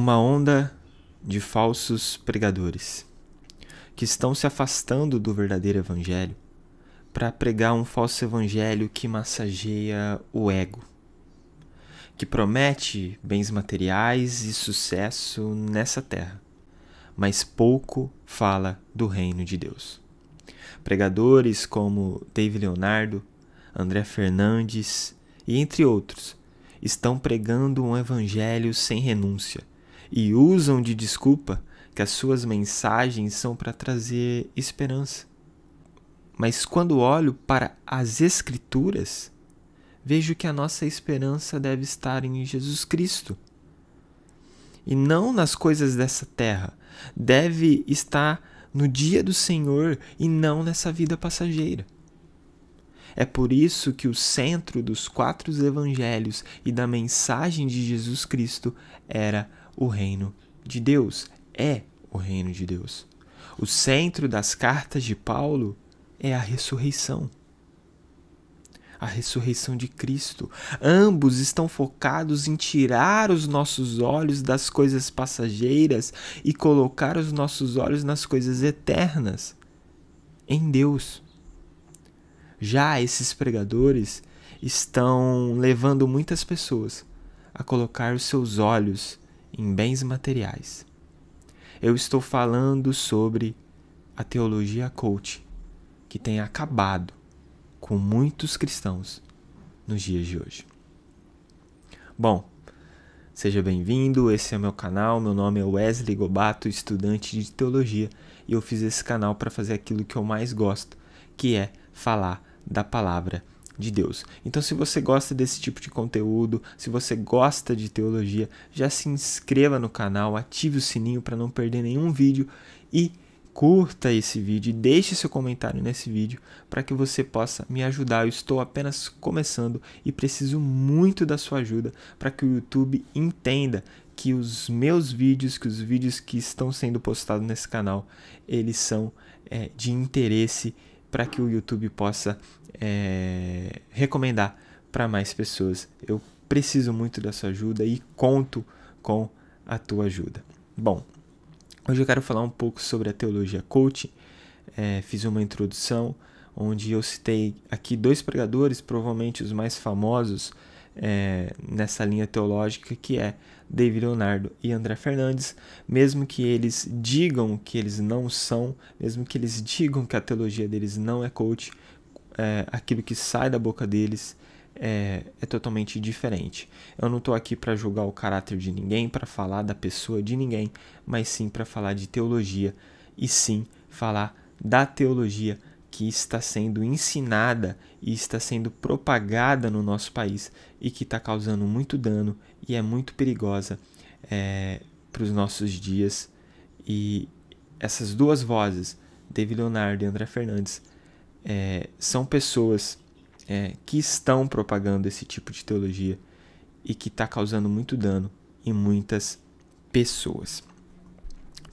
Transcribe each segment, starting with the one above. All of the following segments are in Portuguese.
uma onda de falsos pregadores que estão se afastando do verdadeiro evangelho para pregar um falso evangelho que massageia o ego, que promete bens materiais e sucesso nessa terra, mas pouco fala do reino de Deus. Pregadores como David Leonardo, André Fernandes e entre outros estão pregando um evangelho sem renúncia e usam de desculpa que as suas mensagens são para trazer esperança. Mas quando olho para as Escrituras, vejo que a nossa esperança deve estar em Jesus Cristo e não nas coisas dessa terra. Deve estar no dia do Senhor e não nessa vida passageira. É por isso que o centro dos 4 evangelhos e da mensagem de Jesus Cristo era o reino de Deus, é o reino de Deus. O centro das cartas de Paulo é a ressurreição de Cristo. Ambos estão focados em tirar os nossos olhos das coisas passageiras e colocar os nossos olhos nas coisas eternas, em Deus. Já esses pregadores estão levando muitas pessoas a colocar os seus olhos em bens materiais. Eu estou falando sobre a teologia coach, que tem acabado com muitos cristãos nos dias de hoje. Bom, seja bem-vindo, esse é meu canal, meu nome é Wesley Gobato, estudante de teologia, e eu fiz esse canal para fazer aquilo que eu mais gosto, que é falar da palavra de Deus. Então, se você gosta desse tipo de conteúdo, se você gosta de teologia, já se inscreva no canal, ative o sininho para não perder nenhum vídeo e curta esse vídeo e deixe seu comentário nesse vídeo para que você possa me ajudar. Eu estou apenas começando e preciso muito da sua ajuda para que o YouTube entenda que os meus vídeos, que os vídeos que estão sendo postados nesse canal, eles são de interesse para que o YouTube possa recomendar para mais pessoas. Eu preciso muito da sua ajuda e conto com a tua ajuda. Bom, hoje eu quero falar um pouco sobre a teologia coaching. Fiz uma introdução onde eu citei aqui 2 pregadores, provavelmente os mais famosos nessa linha teológica, que é David Leonardo e André Fernandes. Mesmo que eles digam que eles não são, mesmo que eles digam que a teologia deles não é coach, aquilo que sai da boca deles é totalmente diferente. Eu não estou aqui para julgar o caráter de ninguém, para falar da pessoa de ninguém, mas sim para falar de teologia e sim falar da teologia que está sendo ensinada e está sendo propagada no nosso país e que está causando muito dano e é muito perigosa para os nossos dias. E essas 2 vozes, David Leonardo e André Fernandes, são pessoas que estão propagando esse tipo de teologia e que está causando muito dano em muitas pessoas.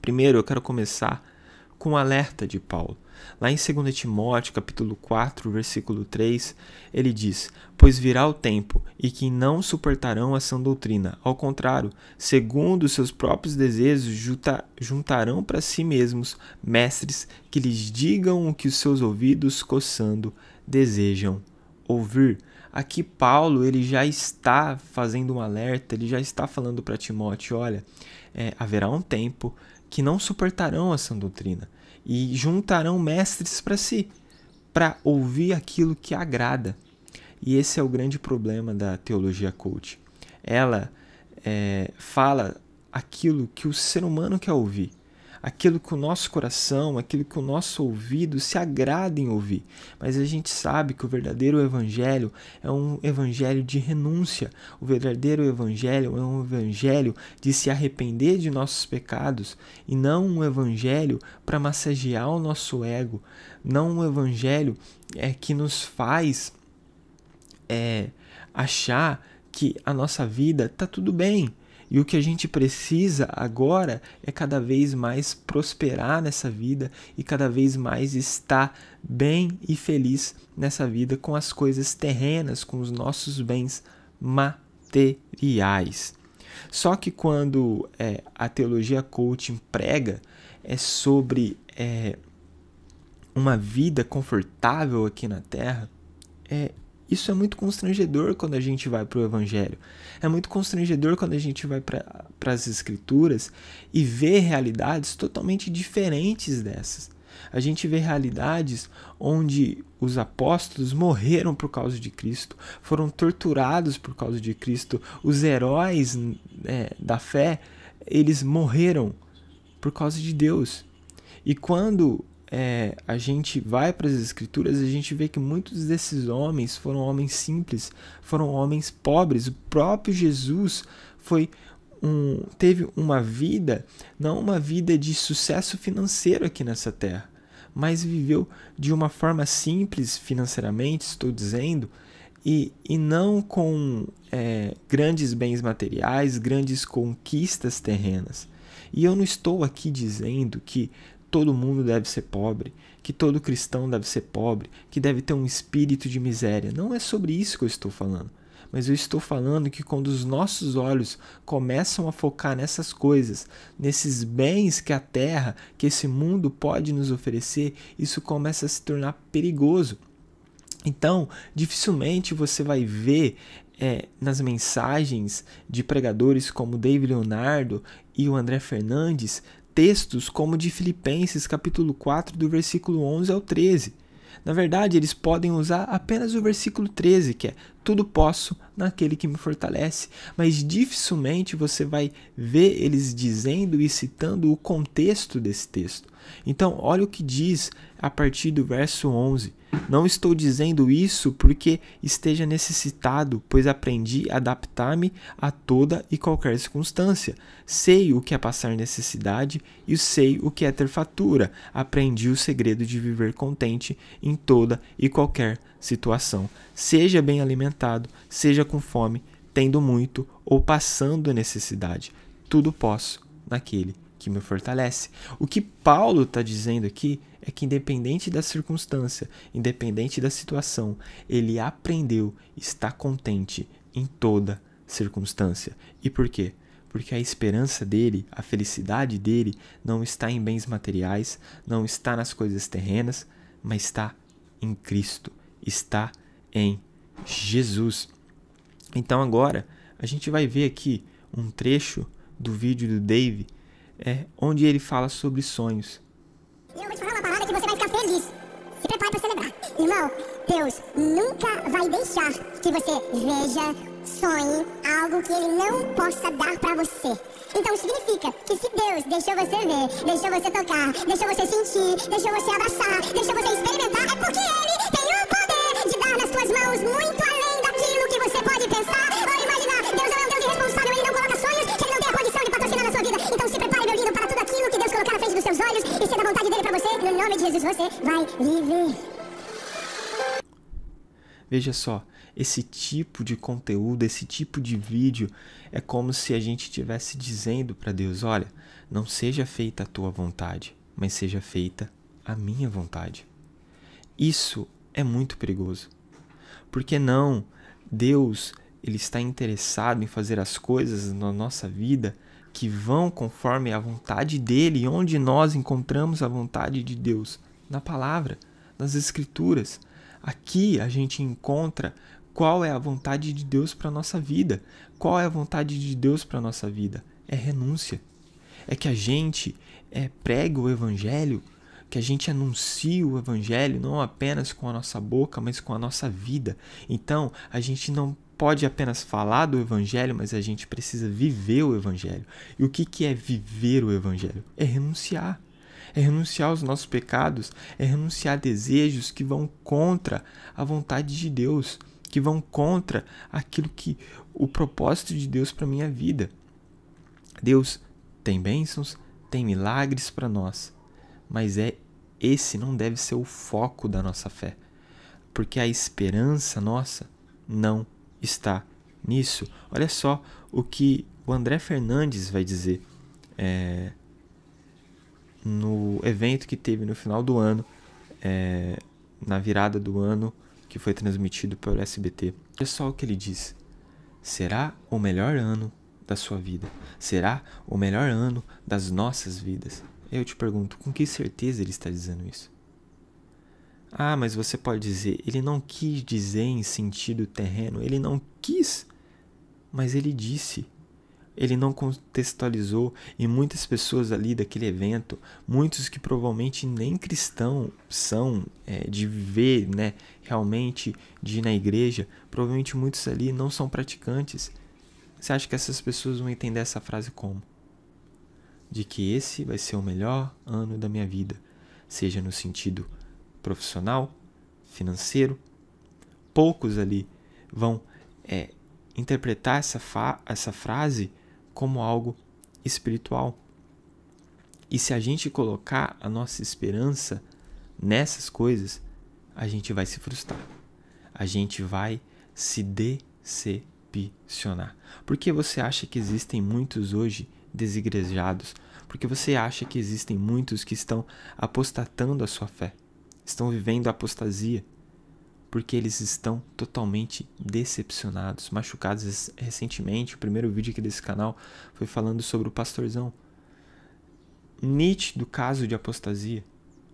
Primeiro, eu quero começar com um alerta de Paulo. Lá em 2 Timóteo, capítulo 4, versículo 3, ele diz: "Pois virá o tempo, e que não suportarão a sã doutrina. Ao contrário, segundo os seus próprios desejos, juntarão para si mesmos mestres que lhes digam o que os seus ouvidos, coçando, desejam ouvir." Aqui Paulo ele já está fazendo um alerta, ele já está falando para Timóteo: olha, haverá um tempo que não suportarão a sã doutrina e juntarão mestres para si, para ouvir aquilo que agrada. E esse é o grande problema da teologia coach. Ela fala aquilo que o ser humano quer ouvir, aquilo que o nosso coração, aquilo que o nosso ouvido se agrada em ouvir. Mas a gente sabe que o verdadeiro evangelho é um evangelho de renúncia. O verdadeiro evangelho é um evangelho de se arrepender de nossos pecados e não um evangelho para massagear o nosso ego, não um evangelho que nos faz achar que a nossa vida está tudo bem. E o que a gente precisa agora é cada vez mais prosperar nessa vida e cada vez mais estar bem e feliz nessa vida com as coisas terrenas, com os nossos bens materiais. Só que quando a teologia coaching prega sobre uma vida confortável aqui na Terra, isso é muito constrangedor quando a gente vai para o Evangelho. É muito constrangedor quando a gente vai para as Escrituras e vê realidades totalmente diferentes dessas. A gente vê realidades onde os apóstolos morreram por causa de Cristo, foram torturados por causa de Cristo. Os heróis da fé, eles morreram por causa de Deus. E quando a gente vai para as Escrituras, a gente vê que muitos desses homens foram homens simples, foram homens pobres. O próprio Jesus teve uma vida, não uma vida de sucesso financeiro aqui nessa terra, mas viveu de uma forma simples financeiramente, estou dizendo, e não com grandes bens materiais, grandes conquistas terrenas. E eu não estou aqui dizendo que todo mundo deve ser pobre, que todo cristão deve ser pobre, que deve ter um espírito de miséria. Não é sobre isso que eu estou falando. Mas eu estou falando que quando os nossos olhos começam a focar nessas coisas, nesses bens que a terra, que esse mundo pode nos oferecer, isso começa a se tornar perigoso. Então, dificilmente você vai ver nas mensagens de pregadores como David Leonardo e o André Fernandes, textos como de Filipenses capítulo 4, do versículo 11 ao 13. Na verdade, eles podem usar apenas o versículo 13, que é tudo posso naquele que me fortalece, mas dificilmente você vai ver eles dizendo e citando o contexto desse texto. Então, olha o que diz a partir do verso 11. Não estou dizendo isso porque esteja necessitado, pois aprendi a adaptar-me a toda e qualquer circunstância. Sei o que é passar necessidade e sei o que é ter fartura. Aprendi o segredo de viver contente em toda e qualquer situação. Seja bem alimentado, seja com fome, tendo muito ou passando a necessidade. Tudo posso naquele que me fortalece. O que Paulo está dizendo aqui é que independente da circunstância, independente da situação, ele aprendeu a estar contente em toda circunstância. E por quê? Porque a esperança dele, a felicidade dele não está em bens materiais, não está nas coisas terrenas, mas está em Cristo, está em Jesus. Então agora a gente vai ver aqui um trecho do vídeo do Dave, onde ele fala sobre sonhos. E eu vou te falar uma parada que você vai ficar feliz. Se prepare para celebrar. Irmão, Deus nunca vai deixar que você veja, sonhe algo que Ele não possa dar para você. Então significa que se Deus deixou você ver, deixou você tocar, deixou você sentir, deixou você abraçar, deixou você experimentar, é porque Ele tem o poder de dar nas suas mãos muito além daquilo que você pode pensar ou imaginar. Deus é um Deus irresponsável, Ele não coloca sonhos que Ele não tem a condição de patrocinar na sua vida. Então se prepare, meu lindo, para tudo aquilo que Deus colocar na frente dos seus olhos e ser da vontade dEle para você. No nome de Jesus, você vai viver. Veja só, esse tipo de conteúdo, esse tipo de vídeo é como se a gente estivesse dizendo para Deus, olha, não seja feita a tua vontade, mas seja feita a minha vontade. Isso é muito perigoso. Porque não, Deus, ele está interessado em fazer as coisas na nossa vida que vão conforme a vontade dele. E onde nós encontramos a vontade de Deus? Na palavra, nas Escrituras. Aqui a gente encontra qual é a vontade de Deus para a nossa vida. Qual é a vontade de Deus para a nossa vida? É renúncia. É que a gente pregue o Evangelho, que a gente anuncie o Evangelho não apenas com a nossa boca, mas com a nossa vida. Então, a gente não pode apenas falar do Evangelho, mas a gente precisa viver o Evangelho. E o que é viver o Evangelho? É renunciar. É renunciar aos nossos pecados, é renunciar a desejos que vão contra a vontade de Deus, que vão contra aquilo que o propósito de Deus para a minha vida. Deus tem bênçãos, tem milagres para nós, mas esse não deve ser o foco da nossa fé, porque a esperança nossa não está nisso. Olha só o que o André Fernandes vai dizer no evento que teve no final do ano, na virada do ano, que foi transmitido pelo SBT. Olha só o que ele diz: será o melhor ano da sua vida. Será o melhor ano das nossas vidas. Eu te pergunto, com que certeza ele está dizendo isso? Ah, mas você pode dizer, ele não quis dizer em sentido terreno, ele não quis, mas ele disse. Ele não contextualizou, e muitas pessoas ali daquele evento, muitos que provavelmente nem cristãos são, de viver, né, realmente, de ir na igreja, provavelmente muitos ali não são praticantes. Você acha que essas pessoas vão entender essa frase como? De que esse vai ser o melhor ano da minha vida, seja no sentido profissional, financeiro. Poucos ali vão interpretar essa frase como algo espiritual. E se a gente colocar a nossa esperança nessas coisas, a gente vai se frustrar. A gente vai se decepcionar. Por que você acha que existem muitos hoje desigrejados? Porque você acha que existem muitos que estão apostatando a sua fé? Estão vivendo a apostasia? Porque eles estão totalmente decepcionados, machucados. Recentemente, o primeiro vídeo aqui desse canal foi falando sobre o pastorzão. Nítido caso de apostasia.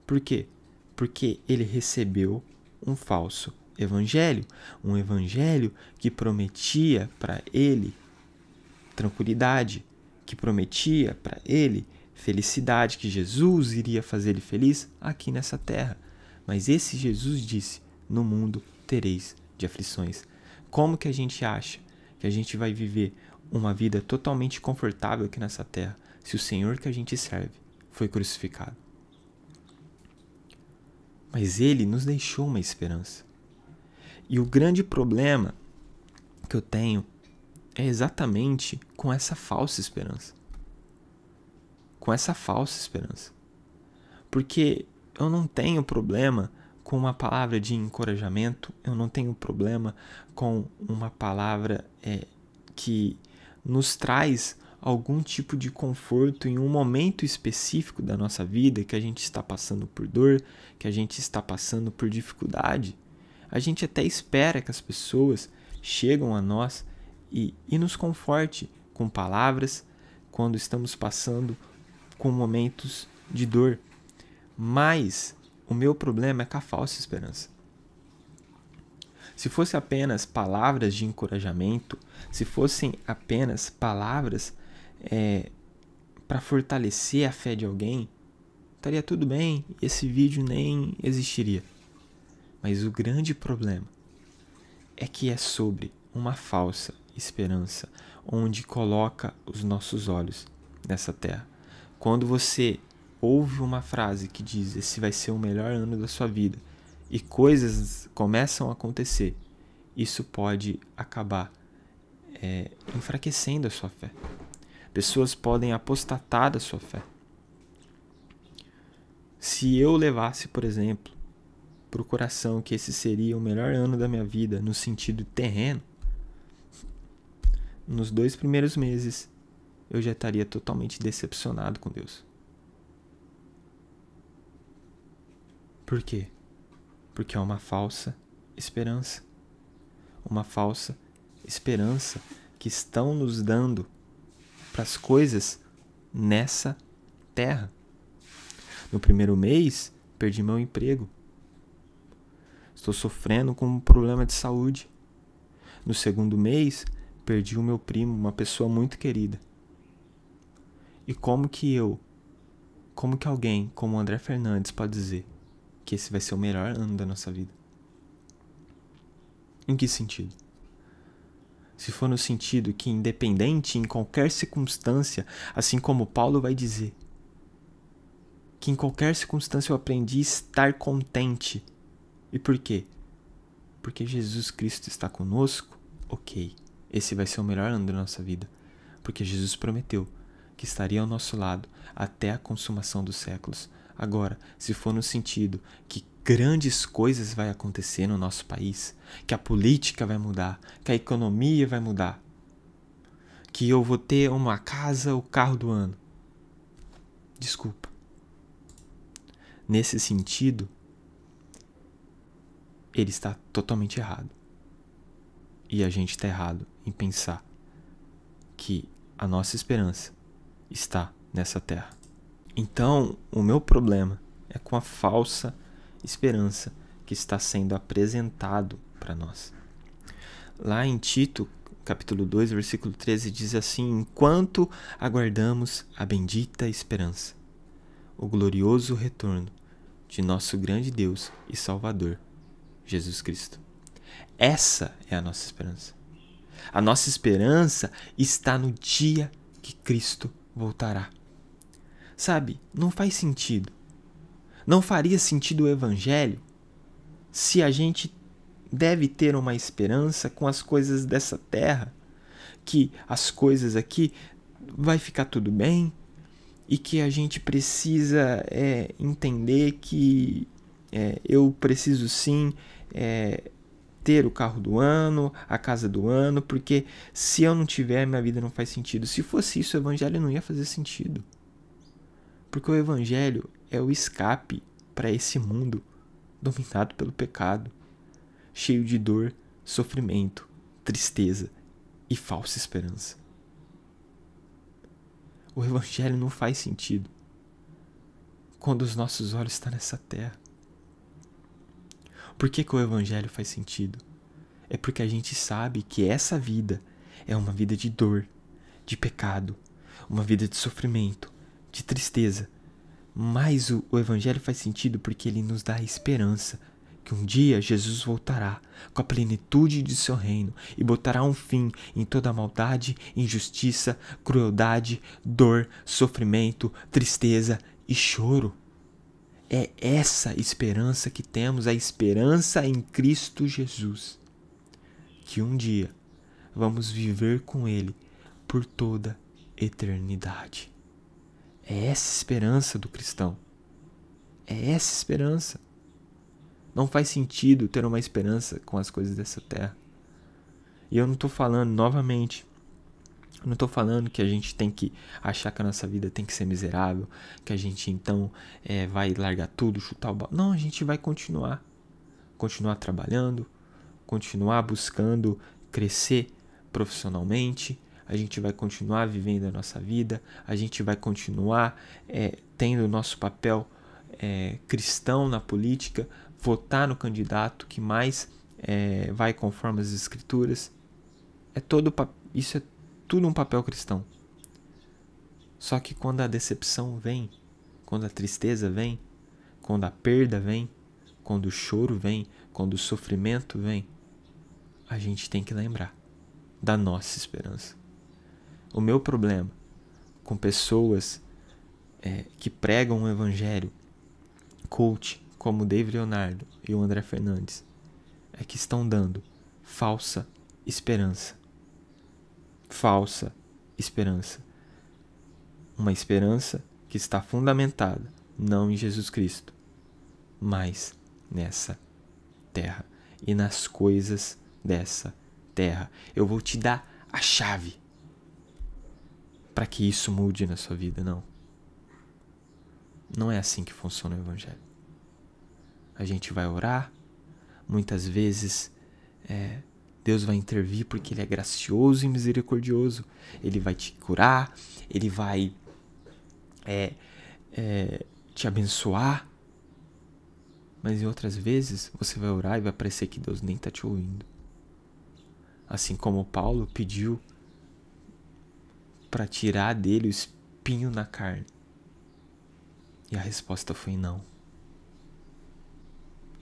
Por quê? Porque ele recebeu um falso evangelho. Um evangelho que prometia para ele tranquilidade, que prometia para ele felicidade, que Jesus iria fazer ele feliz aqui nessa terra. Mas esse Jesus disse: no mundo tereis de aflições. Como que a gente acha que a gente vai viver uma vida totalmente confortável aqui nessa terra se o Senhor que a gente serve foi crucificado? Mas ele nos deixou uma esperança. E o grande problema que eu tenho é exatamente com essa falsa esperança. Com essa falsa esperança. Porque eu não tenho problema com uma palavra de encorajamento, eu não tenho problema com uma palavra que nos traz algum tipo de conforto em um momento específico da nossa vida, que a gente está passando por dor, que a gente está passando por dificuldade. A gente até espera que as pessoas cheguem a nós e nos conforte com palavras quando estamos passando com momentos de dor. Mas o meu problema é com a falsa esperança. Se fosse apenas palavras de encorajamento, se fossem apenas palavras para fortalecer a fé de alguém, estaria tudo bem, esse vídeo nem existiria. Mas o grande problema é que é sobre uma falsa esperança, onde coloca os nossos olhos nessa terra. Quando você ouve uma frase que diz: esse vai ser o melhor ano da sua vida, e coisas começam a acontecer, isso pode acabar enfraquecendo a sua fé. Pessoas podem apostatar da sua fé. Se eu levasse, por exemplo, para o coração que esse seria o melhor ano da minha vida no sentido terreno, nos 2 primeiros meses eu já estaria totalmente decepcionado com Deus. Por quê? Porque é uma falsa esperança. Uma falsa esperança que estão nos dando para as coisas nessa terra. No primeiro mês, perdi meu emprego. Estou sofrendo com um problema de saúde. No segundo mês, perdi o meu primo, uma pessoa muito querida. E como que alguém como André Fernandes pode dizer que esse vai ser o melhor ano da nossa vida? Em que sentido? Se for no sentido que, independente, em qualquer circunstância, assim como Paulo vai dizer, que em qualquer circunstância eu aprendi a estar contente. E por quê? Porque Jesus Cristo está conosco? Ok, esse vai ser o melhor ano da nossa vida. Porque Jesus prometeu que estaria ao nosso lado até a consumação dos séculos. Agora, se for no sentido que grandes coisas vai acontecer no nosso país, que a política vai mudar, que a economia vai mudar, que eu vou ter uma casa, o carro do ano. Desculpa. Nesse sentido, ele está totalmente errado. E a gente está errado em pensar que a nossa esperança está nessa terra. Então, o meu problema é com a falsa esperança que está sendo apresentado para nós. Lá em Tito, capítulo 2, versículo 13, diz assim: enquanto aguardamos a bendita esperança, o glorioso retorno de nosso grande Deus e Salvador, Jesus Cristo. Essa é a nossa esperança. A nossa esperança está no dia que Cristo voltará. Sabe, não faz sentido. Não faria sentido o Evangelho se a gente deve ter uma esperança com as coisas dessa terra, que as coisas aqui vai ficar tudo bem e que a gente precisa entender que eu preciso sim ter o carro do ano, a casa do ano, porque se eu não tiver, minha vida não faz sentido. Se fosse isso, o Evangelho não ia fazer sentido. Porque o Evangelho é o escape para esse mundo dominado pelo pecado, cheio de dor, sofrimento, tristeza e falsa esperança. O Evangelho não faz sentido quando os nossos olhos estão nessa terra. Por que o Evangelho faz sentido? É porque a gente sabe que essa vida é uma vida de dor, de pecado, uma vida de sofrimento, de tristeza. Mas o Evangelho faz sentido porque ele nos dá a esperança que um dia Jesus voltará com a plenitude de seu reino e botará um fim em toda a maldade, injustiça, crueldade, dor, sofrimento, tristeza e choro. É essa esperança que temos, a esperança em Cristo Jesus, que um dia vamos viver com Ele por toda eternidade. É essa esperança do cristão. É essa esperança. Não faz sentido ter uma esperança com as coisas dessa terra. E eu não estou falando, novamente, eu não estou falando que a gente tem que achar que a nossa vida tem que ser miserável, que a gente então vai largar tudo, chutar o balde. Não, a gente vai continuar trabalhando, continuar buscando crescer profissionalmente, a gente vai continuar vivendo a nossa vida, a gente vai continuar tendo o nosso papel cristão na política, votar no candidato que mais vai conforme as escrituras. Isso é tudo um papel cristão. Só que quando a decepção vem, quando a tristeza vem, quando a perda vem, quando o choro vem, quando o sofrimento vem, a gente tem que lembrar da nossa esperança. O meu problema com pessoas que pregam o evangelho coach, como o David Leonardo e o André Fernandes, é que estão dando falsa esperança. Falsa esperança. Uma esperança que está fundamentada não em Jesus Cristo, mas nessa terra e nas coisas dessa terra. Eu vou te dar a chave para que isso mude na sua vida, não. Não é assim que funciona o Evangelho. A gente vai orar, muitas vezes Deus vai intervir porque Ele é gracioso e misericordioso. Ele vai te curar, Ele vai te abençoar. Mas em outras vezes você vai orar e vai parecer que Deus nem está te ouvindo. Assim como Paulo pediu para tirar dele o espinho na carne. E a resposta foi não.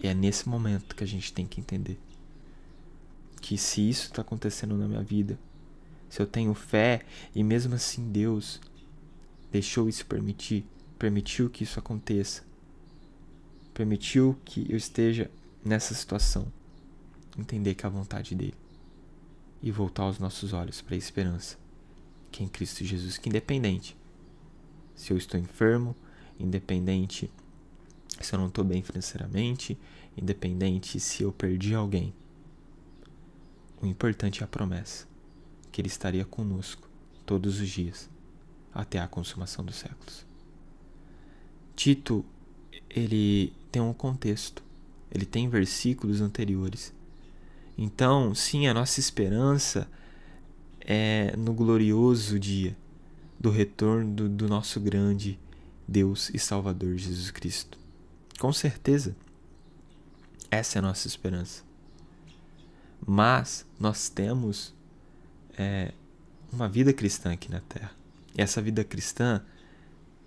E é nesse momento que a gente tem que entender que se isso está acontecendo na minha vida, se eu tenho fé e mesmo assim Deus deixou isso permitiu que isso aconteça, permitiu que eu esteja nessa situação, entender que é a vontade dele e voltar os nossos olhos para a esperança que é em Cristo Jesus, que independente se eu estou enfermo, independente se eu não estou bem financeiramente, independente se eu perdi alguém, o importante é a promessa que Ele estaria conosco todos os dias até a consumação dos séculos. Tito, ele tem um contexto, ele tem versículos anteriores. Então, sim, a nossa esperança é no glorioso dia do retorno do nosso grande Deus e Salvador Jesus Cristo. Com certeza, essa é a nossa esperança. Mas nós temos uma vida cristã aqui na Terra. E essa vida cristã,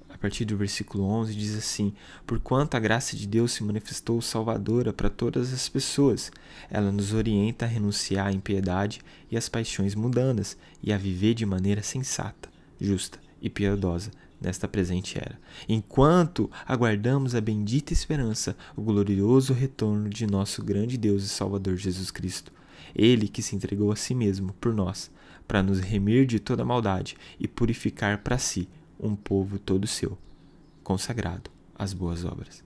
a partir do versículo 11, diz assim: porquanto a graça de Deus se manifestou salvadora para todas as pessoas, ela nos orienta a renunciar à impiedade e às paixões mundanas e a viver de maneira sensata, justa e piedosa nesta presente era, enquanto aguardamos a bendita esperança, o glorioso retorno de nosso grande Deus e Salvador Jesus Cristo. Ele que se entregou a si mesmo por nós, para nos remir de toda maldade e purificar para si um povo todo seu, consagrado às boas obras.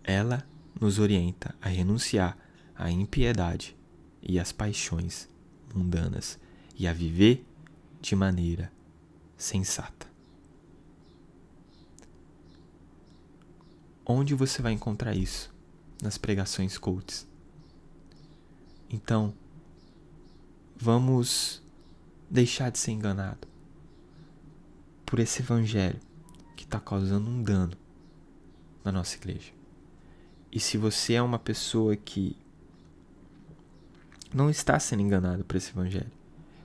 Ela nos orienta a renunciar à impiedade e às paixões mundanas e a viver de maneira sensata. Onde você vai encontrar isso? Nas pregações coaches. Então, vamos deixar de ser enganado por esse evangelho que está causando um dano na nossa igreja. E se você é uma pessoa que não está sendo enganado por esse evangelho,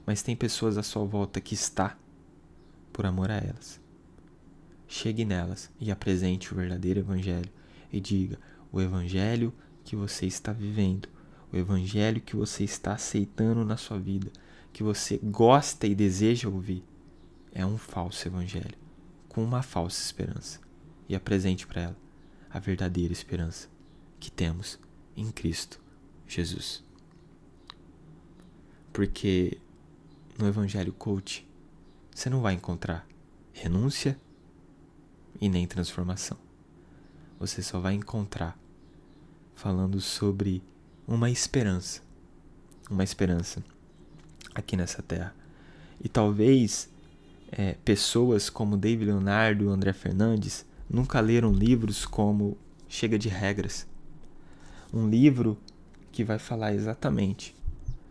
mas tem pessoas à sua volta que está, por amor a elas, chegue nelas e apresente o verdadeiro evangelho e diga: o evangelho que você está vivendo, o evangelho que você está aceitando na sua vida, que você gosta e deseja ouvir, é um falso evangelho, com uma falsa esperança. E apresente para ela a verdadeira esperança que temos em Cristo Jesus. Porque no evangelho coach, você não vai encontrar renúncia e nem transformação. Você só vai encontrar falando sobre uma esperança aqui nessa terra. E talvez pessoas como David Leonardo e André Fernandes nunca leram livros como Chega de Regras. Um livro que vai falar exatamente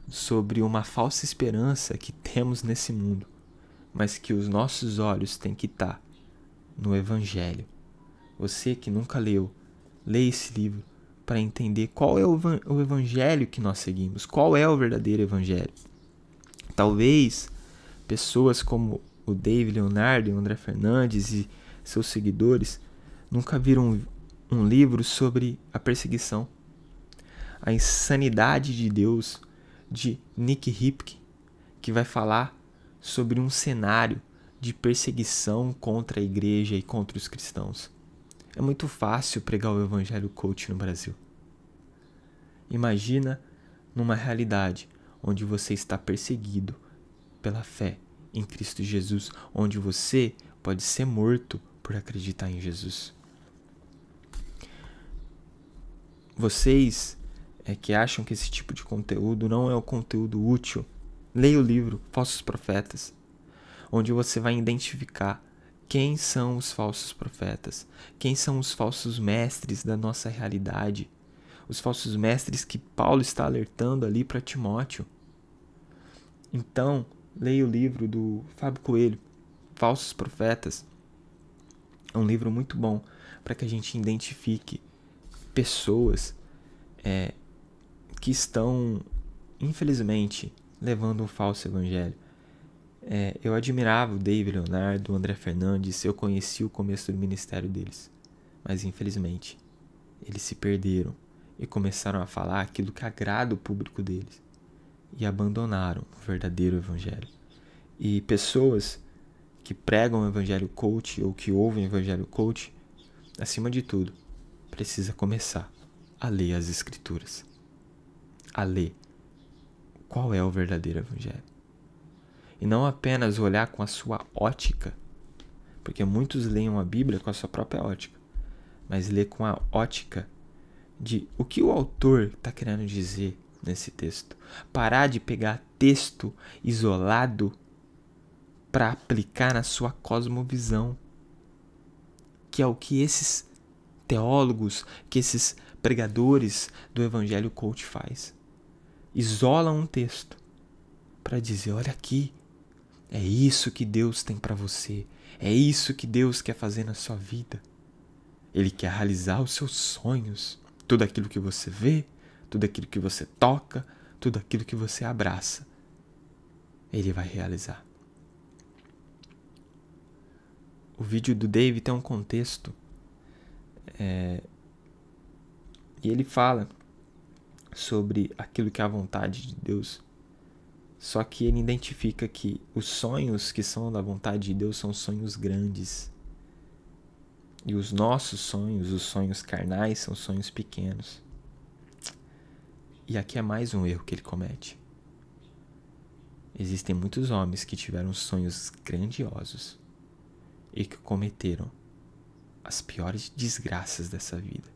sobre uma falsa esperança que temos nesse mundo, mas que os nossos olhos têm que estar no Evangelho. Você que nunca leu, lê esse livro para entender qual é o Evangelho que nós seguimos, qual é o verdadeiro Evangelho. Talvez pessoas como o David Leonardo e o André Fernandes e seus seguidores nunca viram um livro sobre a perseguição, a insanidade de Deus, de Nick Hipke, que vai falar sobre um cenário de perseguição contra a igreja e contra os cristãos. É muito fácil pregar o evangelho coach no Brasil. Imagina numa realidade onde você está perseguido pela fé em Cristo Jesus, onde você pode ser morto por acreditar em Jesus. Vocês que acham que esse tipo de conteúdo não é o conteúdo útil, leia o livro Falsos Profetas, onde você vai identificar quem são os falsos profetas, quem são os falsos mestres da nossa realidade, os falsos mestres que Paulo está alertando ali para Timóteo. Então, leia o livro do Fábio Coelho, Falsos Profetas. É um livro muito bom para que a gente identifique pessoas que estão, infelizmente, levando um falso evangelho. Eu admirava o David Leonardo, o André Fernandes, eu conheci o começo do ministério deles. Mas, infelizmente, eles se perderam e começaram a falar aquilo que agrada o público deles. E abandonaram o verdadeiro evangelho. E pessoas que pregam o evangelho coach ou que ouvem o evangelho coach, acima de tudo, precisa começar a ler as escrituras. A ler qual é o verdadeiro evangelho. E não apenas olhar com a sua ótica, porque muitos leem a Bíblia com a sua própria ótica, mas ler com a ótica de o que o autor está querendo dizer nesse texto. Parar de pegar texto isolado para aplicar na sua cosmovisão, que é o que esses teólogos, que esses pregadores do evangelho coach faz. Isolam um texto para dizer: olha aqui, é isso que Deus tem para você, é isso que Deus quer fazer na sua vida. Ele quer realizar os seus sonhos, tudo aquilo que você vê, tudo aquilo que você toca, tudo aquilo que você abraça, Ele vai realizar. O vídeo do Dave tem um contexto, e ele fala sobre aquilo que é a vontade de Deus, só que ele identifica que os sonhos que são da vontade de Deus são sonhos grandes, e os nossos sonhos, os sonhos carnais, são sonhos pequenos. E aqui é mais um erro que ele comete. Existem muitos homens que tiveram sonhos grandiosos e que cometeram as piores desgraças dessa vida.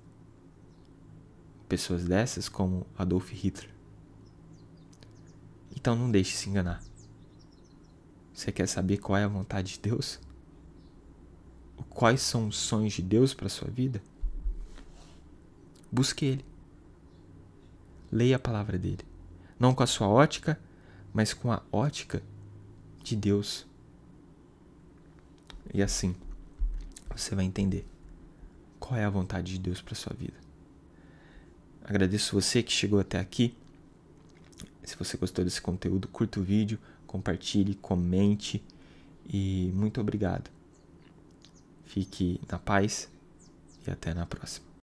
Pessoas dessas como Adolf Hitler. Então não deixe se enganar. Você quer saber qual é a vontade de Deus? Quais são os sonhos de Deus para a sua vida? Busque Ele. Leia a palavra dele. Não com a sua ótica, mas com a ótica de Deus. E assim, você vai entender qual é a vontade de Deus para a sua vida. Agradeço você que chegou até aqui. Se você gostou desse conteúdo, curta o vídeo, compartilhe, comente e muito obrigado. Fique na paz e até na próxima.